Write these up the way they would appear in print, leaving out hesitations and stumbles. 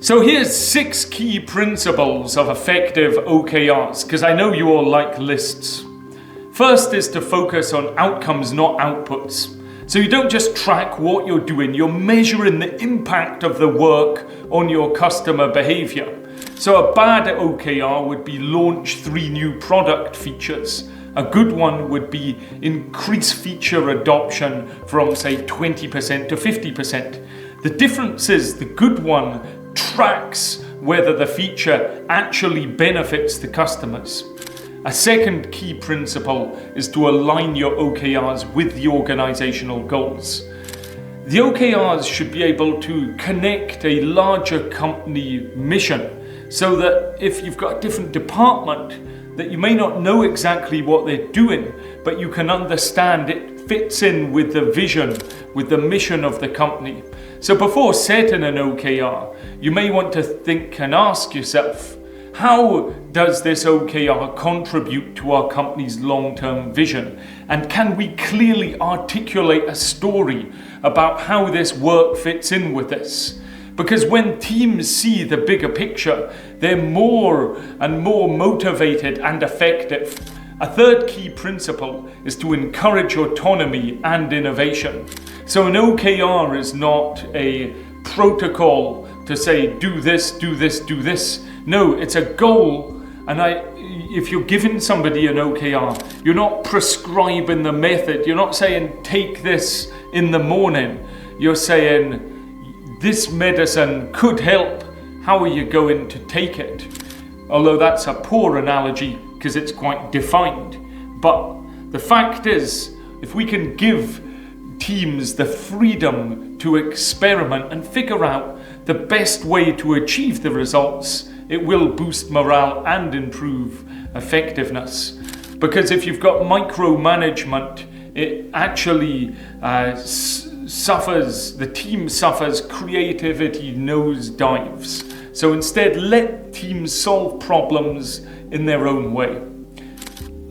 So here's 6 key principles of effective OKRs, because I know you all like lists. First is to focus on outcomes, not outputs. So you don't just track what you're doing, you're measuring the impact of the work on your customer behavior. So a bad OKR would be launch 3 new product features. A good one would be increase feature adoption from say 20% to 50%. The difference is the good one tracks whether the feature actually benefits the customers. A second key principle is to align your OKRs with the organizational goals. The OKRs should be able to connect a larger company mission so that if you've got a different department that you may not know exactly what they're doing, but you can understand it fits in with the vision, with the mission of the company. So before setting an OKR, you may want to think and ask yourself, how does this OKR contribute to our company's long-term vision? And can we clearly articulate a story about how this work fits in with this? Because when teams see the bigger picture, they're more and more motivated and effective. A third key principle is to encourage autonomy and innovation. So an OKR is not a protocol to say, do this, do this, do this. No, it's a goal. And if you're giving somebody an OKR, you're not prescribing the method. You're not saying, take this in the morning. You're saying, this medicine could help. How are you going to take it? Although that's a poor analogy because it's quite defined. But the fact is, if we can give teams the freedom to experiment and figure out the best way to achieve the results, it will boost morale and improve effectiveness. Because if you've got micromanagement, it actually the team suffers creativity nosedives. So instead, let teams solve problems in their own way.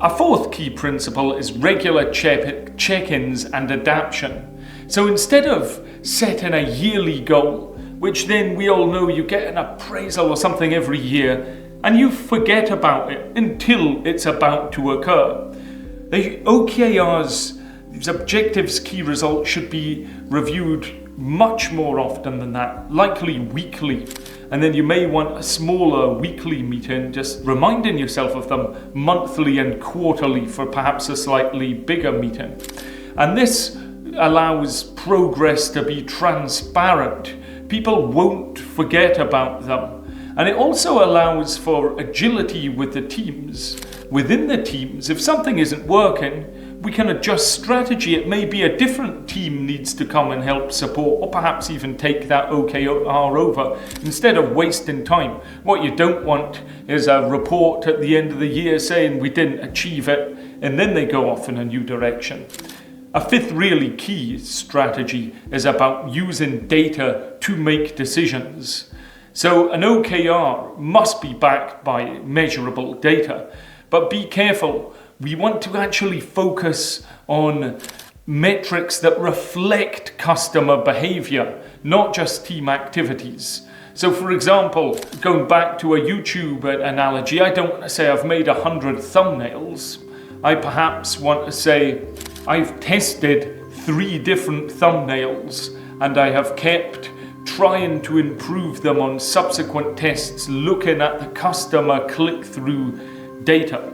A fourth key principle is regular check-ins and adaptation. So instead of setting a yearly goal, which then we all know you get an appraisal or something every year, and you forget about it until it's about to occur. The OKRs, these objectives, key results should be reviewed much more often than that, likely weekly. And then you may want a smaller weekly meeting, just reminding yourself of them monthly and quarterly for perhaps a slightly bigger meeting. And this allows progress to be transparent. People won't forget about them. And it also allows for agility with the teams. Within the teams, if something isn't working, we can adjust strategy. It may be a different team needs to come and help support, or perhaps even take that OKR over instead of wasting time. What you don't want is a report at the end of the year saying we didn't achieve it, and then they go off in a new direction. A fifth really key strategy is about using data to make decisions. So an OKR must be backed by measurable data, but be careful. We want to actually focus on metrics that reflect customer behavior, not just team activities. So for example, going back to a YouTube analogy, I don't want to say I've made 100 thumbnails. I perhaps want to say I've tested 3 different thumbnails and I have kept trying to improve them on subsequent tests, looking at the customer click-through data.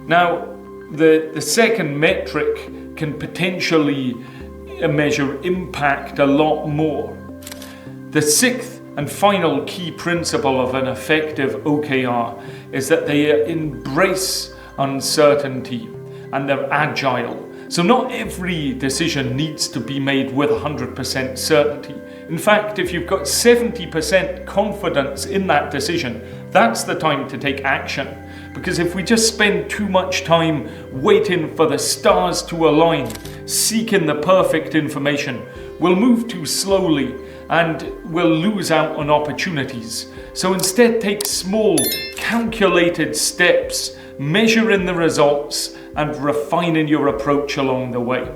Now, the second metric can potentially measure impact a lot more. The sixth and final key principle of an effective OKR is that they embrace uncertainty and they're agile. So not every decision needs to be made with 100% certainty. In fact, if you've got 70% confidence in that decision, that's the time to take action. Because if we just spend too much time waiting for the stars to align, seeking the perfect information, we'll move too slowly and we'll lose out on opportunities. So instead, take small, calculated steps, measuring the results and refining your approach along the way.